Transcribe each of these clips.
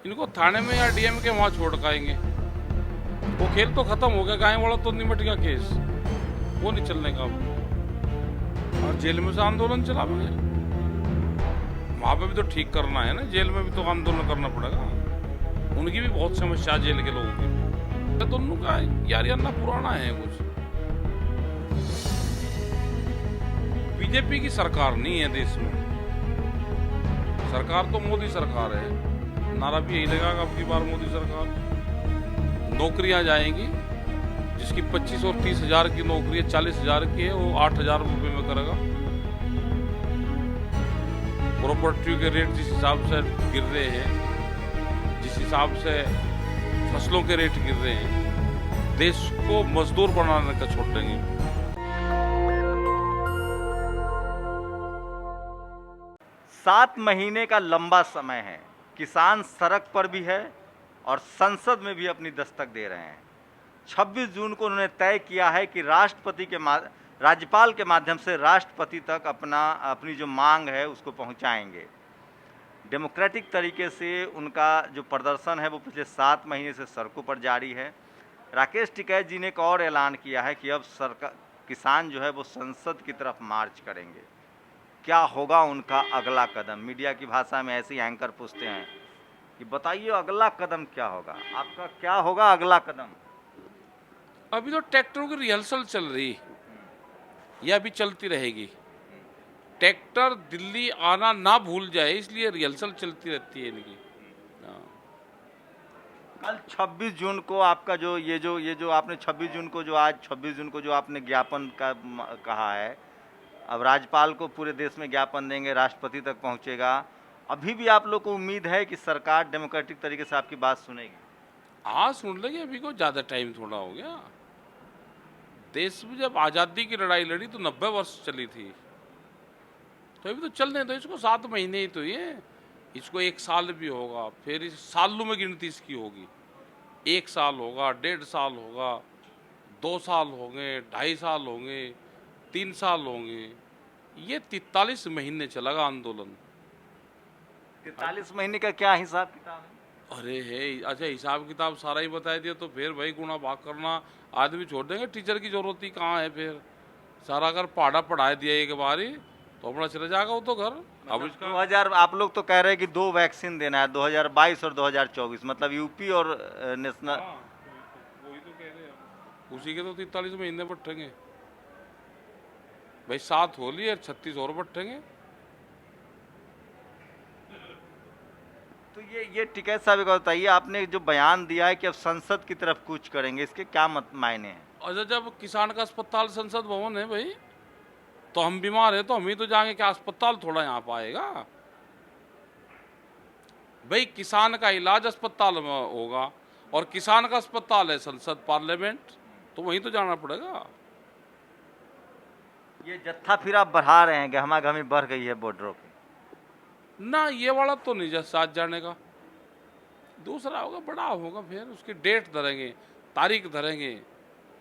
इनको थाने में या डीएम के वहां छोड़ काएंगे। वो खेल तो खत्म हो गया, गाय वाला तो निमट गया केस, वो नहीं चलने का अब। और जेल में से आंदोलन चलावेंगे, वहां पे भी तो ठीक करना है ना, जेल में भी तो आंदोलन करना पड़ेगा। उनकी भी बहुत समस्या है जेल के लोगों की। तो उनका यार ना पुराना है कुछ। बीजेपी की सरकार नहीं है देश में, सरकार तो मोदी सरकार है। नारा भी यही लगेगा अब की बार मोदी सरकार। नौकरियां जाएंगी, जिसकी 25 और 30 हजार की नौकरी है, 40 हजार की है, वो 8 हजार रुपये में करेगा। प्रॉपर्टी के रेट जिस हिसाब से गिर रहे हैं, जिस हिसाब से फसलों के रेट गिर रहे हैं, देश को मजदूर बनाने का छोड़ देंगे। 7 महीने का लंबा समय है, किसान सड़क पर भी है और संसद में भी अपनी दस्तक दे रहे हैं। 26 जून को उन्होंने तय किया है कि राज्यपाल के माध्यम से राष्ट्रपति तक अपनी जो मांग है उसको पहुंचाएंगे। डेमोक्रेटिक तरीके से उनका जो प्रदर्शन है वो पिछले 7 महीने से सड़कों पर जारी है। राकेश टिकैत जी ने एक और ऐलान किया है कि अब किसान जो है वो संसद की तरफ मार्च करेंगे। क्या होगा उनका अगला कदम? मीडिया की भाषा में ऐसे ही एंकर पूछते हैं कि बताइए अगला कदम क्या होगा, आपका क्या होगा अगला कदम? अभी तो ट्रैक्टरों की रिहर्सल चल रही, यह अभी चलती रहेगी। ट्रैक्टर दिल्ली आना ना भूल जाए, इसलिए रिहर्सल चलती रहती है इनकी। कल 26 जून को आपका ये जो आपने 26 जून को जो आज 26 जून को जो आपने ज्ञापन का कहा है, अब राज्यपाल को पूरे देश में ज्ञापन देंगे, राष्ट्रपति तक पहुंचेगा। अभी भी आप लोग को उम्मीद है कि सरकार डेमोक्रेटिक तरीके से आपकी बात सुनेगी? हाँ, सुन लेंगे। अभी को ज्यादा टाइम थोड़ा हो गया। देश में जब आजादी की लड़ाई लड़ी तो 90 वर्ष चली थी, तो अभी तो चलने दो इसको। 7 महीने ही तो ये, इसको 1 साल भी होगा, फिर इस सालों में गिनती इसकी होगी। 1 साल होगा, 1.5 साल होगा, 2 साल होंगे, 2.5 साल होंगे, 3 साल होंगे। ये 43 महीने चलेगा आंदोलन। 43 महीने का क्या हिसाब किताब है? अरे है, अच्छा हिसाब किताब सारा ही बता दिया तो फिर भाई गुणा भाग करना आदमी छोड़ देंगे। टीचर की जरूरत ही कहाँ है फिर? सारा अगर पढ़ा पढ़ा दिया एक बार ही तो अपना चले जाएगा वो तो घर। अब इसका 2000 आप लोग तो कह रहे हैं कि 2 वैक्सीन देना है, 2022 और 2024, मतलब यूपी और नेशनल। हाँ, वही तो कह रहे हैं, उसी के तो 43 महीने बटेंगे भाई। 7 हो लिए, 36 और बटेंगे। तो ये टिकैत साहब एक बताइए, आपने जो बयान दिया है कि अब संसद की तरफ कूच करेंगे, इसके क्या मायने हैं? अच्छा, जब किसान का अस्पताल संसद भवन है भाई, तो हम बीमार है तो हम ही तो जाएंगे, क्या अस्पताल थोड़ा यहाँ पाएगा भाई? किसान का इलाज अस्पताल में होगा और किसान का अस्पताल है संसद, पार्लियामेंट, तो वहीं तो जाना पड़ेगा। ये जत्था फिर आप बढ़ा रहे हैं, गहमा गहमी बढ़ गई है बॉर्डरों की। ना ये वाला तो नहीं साथ जाने का, दूसरा होगा, बड़ा होगा, फिर उसकी डेट धरेंगे, तारीख धरेंगे,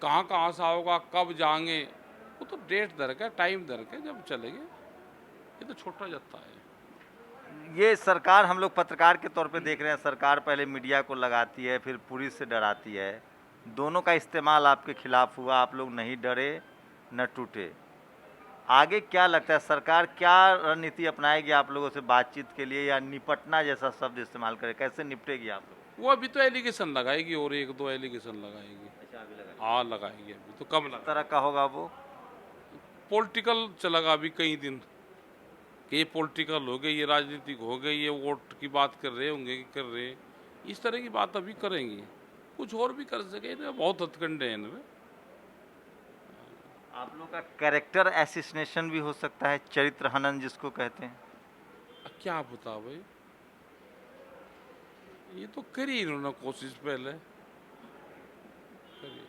कहाँ कहाँ से होगा, कब जाएंगे, वो तो डेट धर के, टाइम धर के जब चलेंगे। ये तो छोटा जत्था है। ये सरकार, हम लोग पत्रकार के तौर पे देख रहे हैं, सरकार पहले मीडिया को लगाती है, फिर पुलिस से डराती है। दोनों का इस्तेमाल आपके खिलाफ हुआ, आप लोग नहीं डरे न टूटे। आगे क्या लगता है, सरकार क्या रणनीति अपनाएगी आप लोगों से बातचीत के लिए, या निपटना जैसा शब्द इस्तेमाल करे, कैसे निपटेगी आप लोग? वो अभी तो एलिगेशन लगाएगी और 1-2 एलिगेशन लगाएगी। हाँ, लगाएगी। अभी तो कम लगा। तरह का होगा वो? पॉलिटिकल चलेगा अभी कई दिन कि ये पॉलिटिकल हो गई, ये राजनीतिक हो गई, ये वोट की बात कर रहे होंगे कि कर रहे, इस तरह की बात अभी करेंगी। कुछ और भी कर सके, बहुत हथकंडे हैं इनमें। आप लोग का कैरेक्टर एसिसिनेशन भी हो सकता है, चरित्र हनन जिसको कहते हैं। क्या बता भाई, ये तो करी इन्होंने कोशिश पहले करी।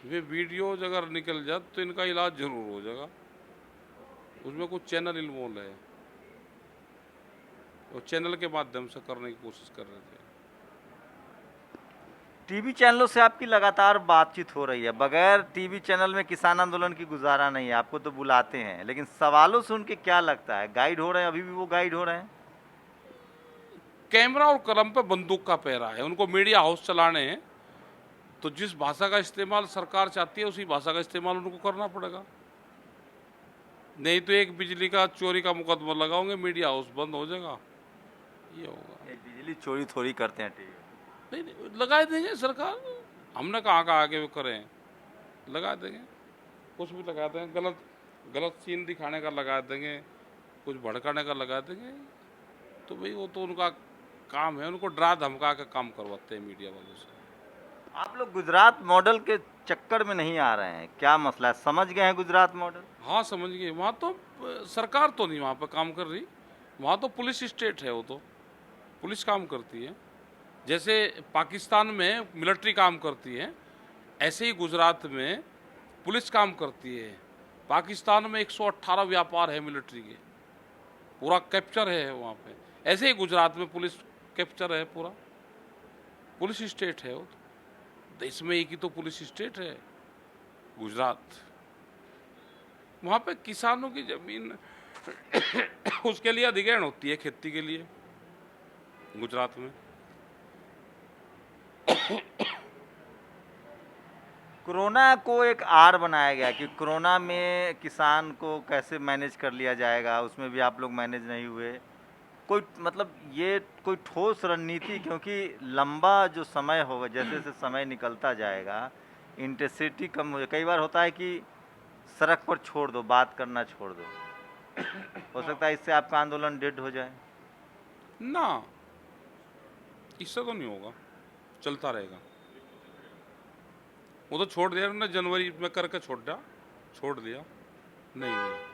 वे वीडियोज अगर निकल जाए तो इनका इलाज जरूर हो जाएगा। उसमें कुछ चैनल इन्वॉल्व है, और चैनल के माध्यम से करने की कोशिश कर रहे थे। टीवी चैनलों से आपकी लगातार बातचीत हो रही है, बगैर टीवी चैनल में किसान आंदोलन की गुजारा नहीं है। आपको तो बुलाते हैं, लेकिन सवालों से उनके क्या लगता है, गाइड हो रहे हैं? अभी भी वो गाइड हो रहे हैं? कैमरा और कलम पे बंदूक का पहरा है। उनको मीडिया हाउस चलाने हैं तो जिस भाषा का इस्तेमाल सरकार चाहती है उसी भाषा का इस्तेमाल उनको करना पड़ेगा। नहीं तो एक बिजली का चोरी का मुकदमा लगाओगे, मीडिया हाउस बंद हो जाएगा। ये होगा। ये बिजली चोरी थोड़ी करते हैं टीवी। नहीं, लगा देंगे सरकार। हमने कहा आगे वो करें, लगा देंगे, कुछ भी लगा देंगे। गलत गलत सीन दिखाने का लगा देंगे, कुछ भड़काने का लगा देंगे। तो भाई वो तो उनका काम है, उनको डरा धमका के काम करवाते हैं मीडिया वालों से। आप लोग गुजरात मॉडल के चक्कर में नहीं आ रहे हैं, क्या मसला है? समझ गए हैं गुजरात मॉडल? हाँ समझ गए। वहाँ तो सरकार तो नहीं वहाँ पर काम कर रही, वहाँ तो पुलिस स्टेट है, वो तो पुलिस काम करती है। जैसे पाकिस्तान में मिलिट्री काम करती है, ऐसे ही गुजरात में पुलिस काम करती है। पाकिस्तान में 118 व्यापार है मिलिट्री के, पूरा कैप्चर है वहाँ पे। ऐसे ही गुजरात में पुलिस कैप्चर है, पूरा पुलिस स्टेट है वो तो। देश में एक ही तो पुलिस स्टेट है, गुजरात। वहाँ पे किसानों की जमीन उसके लिए अधिग्रहण होती है, खेती के लिए, गुजरात में। कोरोना को एक आड़ बनाया गया कि कोरोना में किसान को कैसे मैनेज कर लिया जाएगा, उसमें भी आप लोग मैनेज नहीं हुए। कोई मतलब ये कोई ठोस रणनीति, क्योंकि लंबा जो समय होगा, जैसे जैसे समय निकलता जाएगा इंटेंसिटी कम हो जाए। कई बार होता है कि सड़क पर छोड़ दो, बात करना छोड़ दो, हो सकता है इससे आपका आंदोलन डेड हो जाए। ना, इससे तो नहीं होगा, चलता रहेगा। वो तो छोड़ दिया उन्होंने, जनवरी में करके छोड़ दिया। नहीं।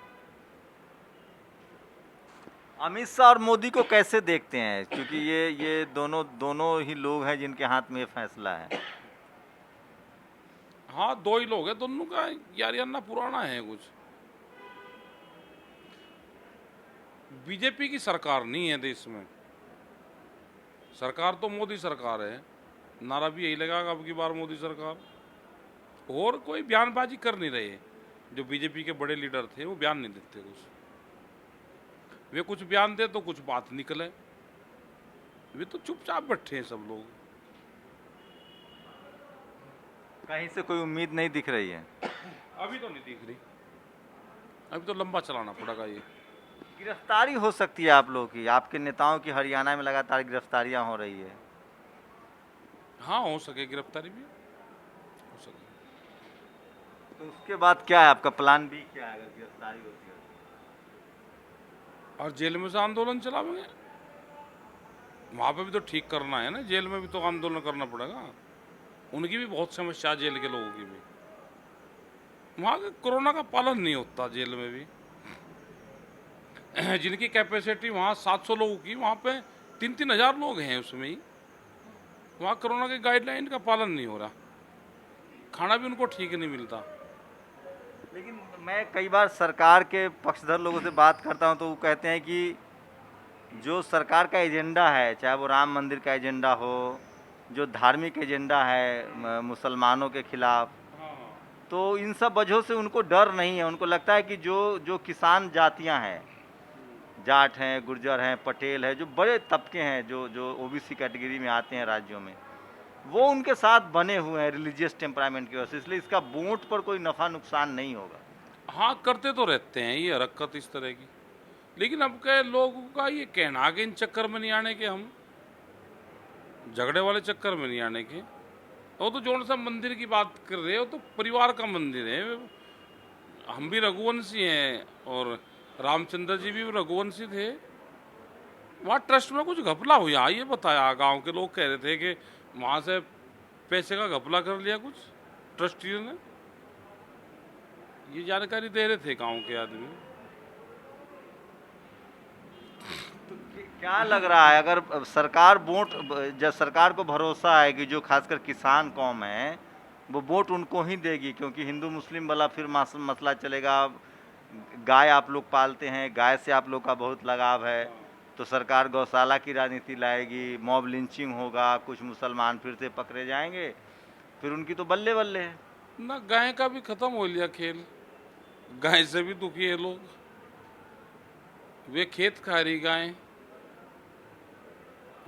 अमित शाह और मोदी को कैसे देखते हैं, क्योंकि ये दोनों ही लोग हैं जिनके हाथ में ये फैसला है। हाँ, दो ही लोग हैं, दोनों का यारियाना पुराना है कुछ। बीजेपी की सरकार नहीं है देश में, सरकार तो मोदी सरकार है। नारा भी यही लगागा अब की बार मोदी सरकार। और कोई बयानबाजी कर नहीं रहे। जो बीजेपी के बड़े लीडर थे वो बयान नहीं देते कुछ, वे कुछ बयान दे तो कुछ बात निकले। वे तो चुपचाप बैठे हैं सब लोग। कहीं से कोई उम्मीद नहीं दिख रही है अभी तो नहीं दिख रही, अभी तो लंबा चलाना पड़ेगा ये। गिरफ्तारी हो सकती है आप लोगों की, आपके नेताओं की हरियाणा में लगातार गिरफ्तारियां हो रही है। हाँ, हो सके गिरफ्तारी भी हो सके। तो उसके बाद क्या है आपका प्लान भी, क्या है अगर गिरफ्तारी होती है? और जेल में से आंदोलन चलाएंगे, वहाँ पे भी तो ठीक करना है ना, जेल में भी तो आंदोलन करना पड़ेगा। उनकी भी बहुत समस्या, जेल के लोगों की भी। वहाँ के कोरोना का पालन नहीं होता जेल में भी। जिनकी कैपेसिटी वहाँ 700 लोगों की, वहाँ पे 3-3 हज़ार लोग हैं उसमें ही। वहाँ कोरोना की गाइडलाइन का पालन नहीं हो रहा, खाना भी उनको ठीक नहीं मिलता। लेकिन मैं कई बार सरकार के पक्षधर लोगों से बात करता हूं तो वो कहते हैं कि जो सरकार का एजेंडा है, चाहे वो राम मंदिर का एजेंडा हो, जो धार्मिक एजेंडा है मुसलमानों के खिलाफ, तो इन सब वजहों से उनको डर नहीं है। उनको लगता है कि जो किसान जातियां हैं, जाट हैं, गुर्जर हैं, पटेल हैं, जो बड़े तबके हैं, जो ओबीसी कैटेगरी में आते हैं राज्यों में, वो उनके साथ बने हुए हैं रिलीजियस टेम्परामेंट की वजह से, इसलिए इसका वोट पर कोई नफा नुकसान नहीं होगा। हाँ, करते तो रहते हैं ये हरकत इस तरह की। लेकिन अब के लोगों का ये कहना कि इन चक्कर में नहीं आने के, हम झगड़े वाले चक्कर में नहीं आने के। वो तो जो सा मंदिर की बात कर रहे हो तो परिवार का मंदिर है। हम भी रघुवंशी हैं और रामचंद्र जी भी रघुवंशी थे। वहाँ ट्रस्ट में कुछ घपला हुआ, ये बताया। गांव के लोग कह रहे थे कि वहाँ से पैसे का घपला कर लिया कुछ ट्रस्टियों ने। ये जानकारी दे रहे थे गांव के आदमी। तो क्या लग रहा है, अगर सरकार वोट, जब सरकार को भरोसा है कि जो खासकर किसान कौम है वो वोट उनको ही देगी, क्योंकि हिंदू मुस्लिम वाला फिर मसला चलेगा, गाय आप लोग पालते हैं, गाय से आप लोग का बहुत लगाव है, तो सरकार गौशाला की राजनीति लाएगी, मॉब लिंचिंग होगा, कुछ मुसलमान फिर से पकड़े जाएंगे, फिर उनकी तो बल्ले बल्ले है ना। गाय का भी खत्म हो लिया खेल, गाय से भी दुखी है लोग। वे खेत खा रही गाय,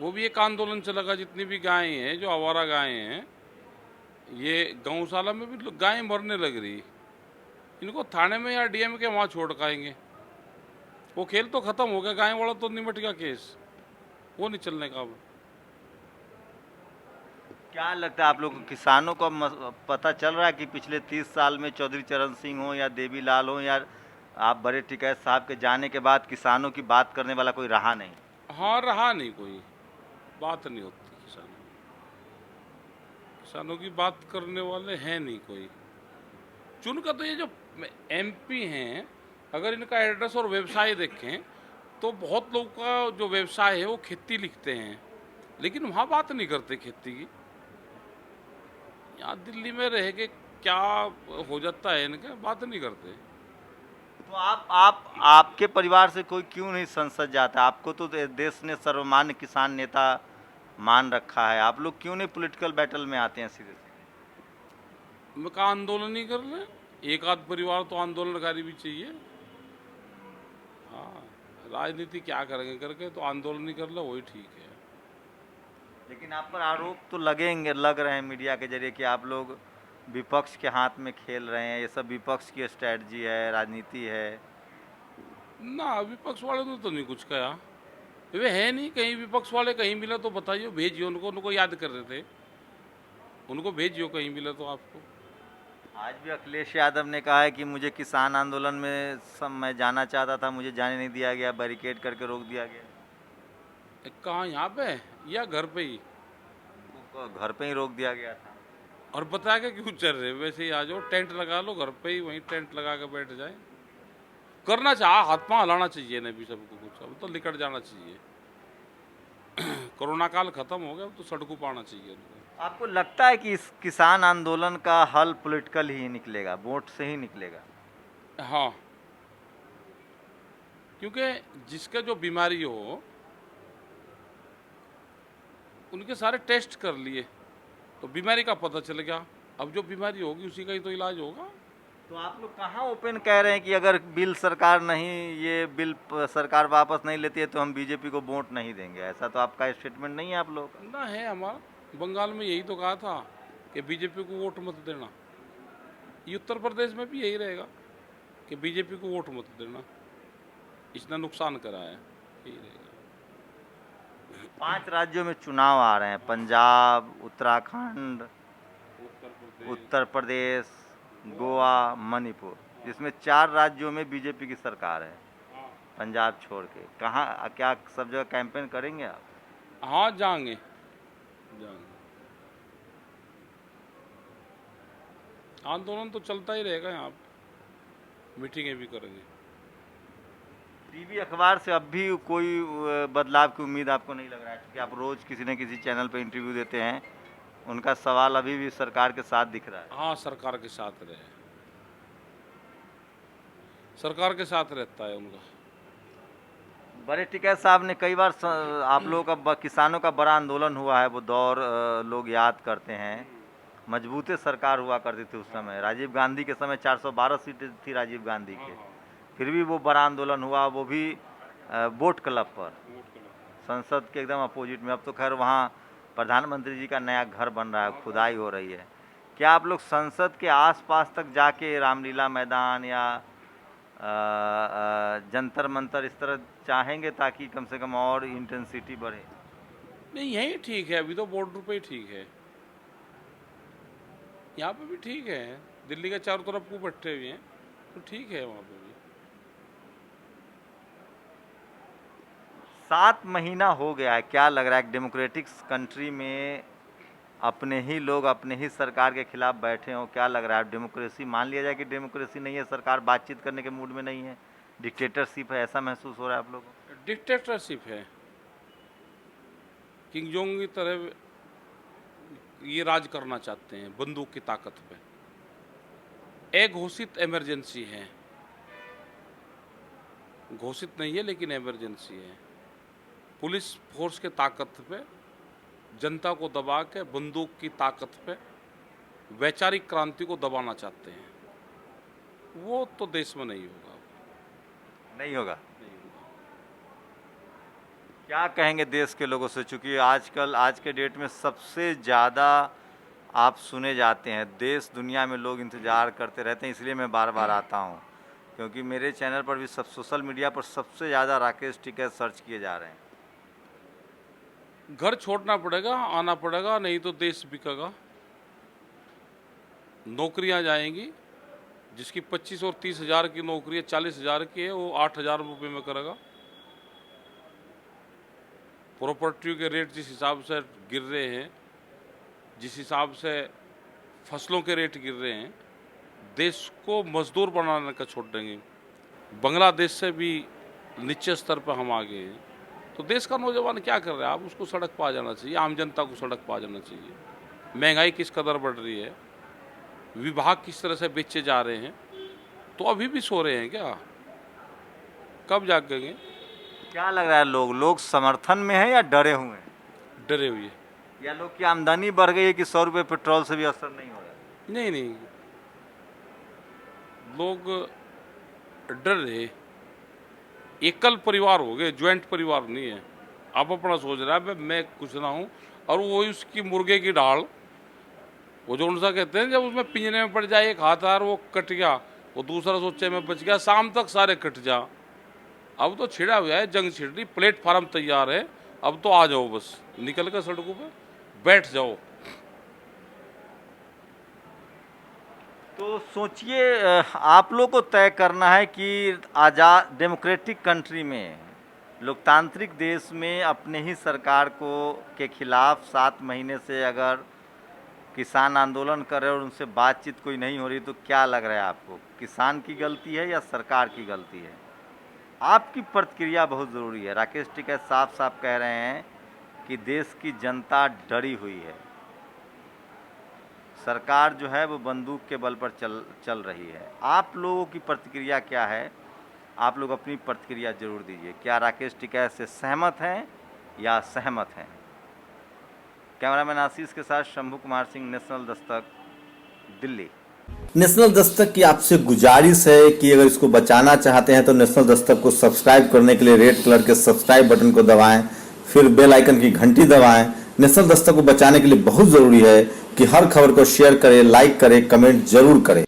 वो भी एक आंदोलन चलेगा। जितनी भी गायें हैं, जो आवारा गायें हैं, ये गौशाला में भी गायें मरने लग रही, इनको थाने में या डीएम के वहाँ छोड़ काएंगे। वो खेल तो खत्म हो गया, गाय वाला तो निमट गया केस, वो नहीं चलने का अब। क्या लगता है आप लोग को, किसानों को अब पता चल रहा है कि पिछले 30 साल में चौधरी चरण सिंह हो या देवीलाल हो या आप बड़े टिकैत साहब के जाने के बाद किसानों की बात करने वाला कोई रहा नहीं? हाँ, रहा नहीं कोई, बात नहीं होती किसानों की बात करने वाले हैं नहीं कोई। चुन का तो ये जो एमपी हैं, अगर इनका एड्रेस और व्यवसाय देखें तो बहुत लोग का जो व्यवसाय है वो खेती लिखते हैं, लेकिन वहाँ बात नहीं करते खेती की। यहाँ दिल्ली में रह के क्या हो जाता है इनका, बात नहीं करते। तो आपके परिवार से कोई क्यों नहीं संसद जाता? आपको तो देश ने सर्वमान्य किसान नेता मान रखा है, आप लोग क्यों नहीं पॉलिटिकल बैटल में आते हैं सीधे? मैं कहा आंदोलन ही कर ले, एक आध परिवार तो आंदोलनकारी भी चाहिए। हाँ, राजनीति क्या करेंगे करके, तो आंदोलन ही कर ले, वही ठीक है। लेकिन आप पर आरोप तो लग रहे हैं मीडिया के जरिए कि आप लोग विपक्ष के हाथ में खेल रहे हैं, ये सब विपक्ष की स्ट्रैटेजी है, राजनीति है। ना, विपक्ष वाले ने तो नहीं कुछ कहा, वे है नहीं। कहीं विपक्ष वाले कहीं मिला तो बताइए, भेजिए उनको, उनको याद कर रहे थे, उनको भेजियो कहीं मिला तो आपको। आज भी अखिलेश यादव ने कहा है कि मुझे किसान आंदोलन में मैं जाना चाहता था, मुझे जाने नहीं दिया गया, बैरिकेड करके रोक दिया गया। कहाँ, यहाँ पे या घर पे ही? घर पे ही रोक दिया गया था। और बता के क्यों चल रहे? वैसे ही आ जाओ, टेंट लगा लो घर पे ही, वहीं टेंट लगा के बैठ जाए। करना चाहिए, हाथ पाँव हिलाना चाहिए ना भी सबको कुछ, अब तो निकट जाना चाहिए। कोरोना काल खत्म हो गया, अब तो सड़कों पर आना चाहिए उनको। आपको लगता है कि इस किसान आंदोलन का हल पॉलिटिकल ही निकलेगा, वोट से ही निकलेगा? हाँ, क्योंकि जिसका जो बीमारी हो उनके सारे टेस्ट कर लिए तो बीमारी का पता चल गया, अब जो बीमारी होगी उसी का ही तो इलाज होगा। तो आप लोग कहाँ ओपन कह रहे हैं कि अगर बिल सरकार नहीं, ये बिल सरकार वापस नहीं लेती है तो हम बीजेपी को वोट नहीं देंगे? ऐसा तो आपका स्टेटमेंट नहीं है आप लोग का। ना है, हमारा बंगाल में यही तो कहा था कि बीजेपी को वोट मत देना। ये उत्तर प्रदेश में भी यही रहेगा कि बीजेपी को वोट मत देना, इसने नुकसान करा है, यही रहेगा। 5 राज्यों में चुनाव आ रहे हैं, पंजाब, उत्तराखंड, उत्तर प्रदेश, गोवा, मणिपुर, जिसमें 4 राज्यों में बीजेपी की सरकार है, पंजाब छोड़ के। कहाँ, क्या सब जगह कैंपेन करेंगे आप? हाँ, जाएंगे। आंदोलन तो चलता ही रहेगा, यहाँ मीटिंगें भी करेंगे। टीवी अखबार से अब भी कोई बदलाव की उम्मीद आपको नहीं लग रहा है? क्योंकि आप रोज किसी न किसी चैनल पे इंटरव्यू देते हैं, उनका सवाल अभी भी सरकार के साथ दिख रहा है। हाँ, सरकार के साथ रहे, सरकार के साथ रहता है उनका। बड़े टिकैत साहब ने कई बार आप लोगों का, किसानों का बड़ा आंदोलन हुआ है, वो दौर लोग याद करते हैं। मजबूते सरकार हुआ करती थी उस समय, राजीव गांधी के समय 412 सीटें थी राजीव गांधी के, फिर भी वो बड़ा आंदोलन हुआ, वो भी बोट क्लब पर, संसद के एकदम अपोजिट में। अब तो खैर वहाँ प्रधानमंत्री जी का नया घर बन रहा है, खुदाई हो रही है। क्या आप लोग संसद के आसपास तक जाके रामलीला मैदान या जंतर मंतर इस तरह चाहेंगे ताकि कम से कम और इंटेंसिटी बढ़े? नहीं, यही ठीक है, अभी तो बॉर्डर पे ही ठीक है, यहाँ पे भी ठीक है, दिल्ली के चारों तरफ को बैठे हुए हैं तो ठीक है वहाँ पे भी। 7 महीना हो गया है, क्या लग रहा है डेमोक्रेटिक कंट्री में अपने ही लोग अपने ही सरकार के खिलाफ बैठे हों? क्या लग रहा है, डेमोक्रेसी मान लिया जाए कि डेमोक्रेसी नहीं है, सरकार बातचीत करने के मूड में नहीं है, डिक्टेटरशिप है, ऐसा महसूस हो रहा है आप लोगों को? डिक्टेटरशिप है, किंग जोंग की तरह ये राज करना चाहते हैं बंदूक की ताकत पे। घोषित इमरजेंसी है, घोषित नहीं है लेकिन इमरजेंसी है। पुलिस फोर्स के ताकत पे, जनता को दबा के बंदूक की ताकत पे वैचारिक क्रांति को दबाना चाहते हैं, वो तो देश में नहीं होगा। नहीं होगा। क्या कहेंगे देश के लोगों से, चूंकि आजकल आज के डेट में सबसे ज़्यादा आप सुने जाते हैं, देश दुनिया में लोग इंतज़ार करते रहते हैं, इसलिए मैं बार बार आता हूं, क्योंकि मेरे चैनल पर भी सब सोशल मीडिया पर सबसे ज़्यादा राकेश टिकैत सर्च किए जा रहे हैं। घर छोड़ना पड़ेगा, आना पड़ेगा, नहीं तो देश बिकेगा। नौकरियां जाएंगी, जिसकी 25 और 30 हज़ार की नौकरी है, 40 हज़ार की है, वो 8 हज़ार रुपये में करेगा। प्रॉपर्टी के रेट जिस हिसाब से गिर रहे हैं, जिस हिसाब से फसलों के रेट गिर रहे हैं, देश को मजदूर बनाने का छोड़ देंगे। बांग्लादेश से भी नीचे स्तर पर हम आ गए हैं, तो देश का नौजवान क्या कर रहा है? आप उसको सड़क पर आ जाना चाहिए, आम जनता को सड़क पर आ जाना चाहिए। महंगाई किस कदर बढ़ रही है, विभाग किस तरह से बेचे जा रहे हैं, तो अभी भी सो रहे हैं क्या? कब जागेंगे? क्या लग रहा है, लोग समर्थन में है या डरे हुए हैं? डरे हुए। या लोग की आमदनी बढ़ गई है कि 100 रुपये पेट्रोल से भी असर नहीं हो रहा है? नहीं नहीं, लोग डर रहे। एकल परिवार हो गए, ज्वाइंट परिवार नहीं है। अब अपना सोच रहा है मैं कुछ ना हूँ, और वही उसकी मुर्गे की ढाल, वो जो उनसा कहते हैं, जब उसमें पिंजरे में पड़ जाए एक हाथ और वो कट गया, वो दूसरा सोचे मैं बच गया, शाम तक सारे कट जा। अब तो छिड़ा हुआ है, जंग छिड़ रही, प्लेटफार्म तैयार है, अब तो आ जाओ, बस निकल कर सड़कों पे बैठ जाओ। तो सोचिए, आप लोग को तय करना है कि आज़ाद डेमोक्रेटिक कंट्री में, लोकतांत्रिक देश में अपने ही सरकार को के खिलाफ 7 महीने से अगर किसान आंदोलन कर रहे हैं और उनसे बातचीत कोई नहीं हो रही, तो क्या लग रहा है आपको, किसान की गलती है या सरकार की गलती है? आपकी प्रतिक्रिया बहुत ज़रूरी है। राकेश टिकैत साफ साफ कह रहे हैं कि देश की जनता डरी हुई है, सरकार जो है वो बंदूक के बल पर चल रही है। आप लोगों की प्रतिक्रिया क्या है? आप लोग अपनी प्रतिक्रिया जरूर दीजिए। क्या राकेश टिकैत से सहमत हैं या असहमत हैं? कैमरामैन आशीष के साथ शंभू कुमार सिंह, नेशनल दस्तक, दिल्ली। नेशनल दस्तक की आपसे गुजारिश है कि अगर इसको बचाना चाहते हैं तो नेशनल दस्तक को सब्सक्राइब करने के लिए रेड कलर के सब्सक्राइब बटन को दबाएं, फिर बेल आइकन की घंटी दबाएं। नेशनल दस्तक को बचाने के लिए बहुत जरूरी है कि हर खबर को शेयर करें, लाइक करें, कमेंट जरूर करें।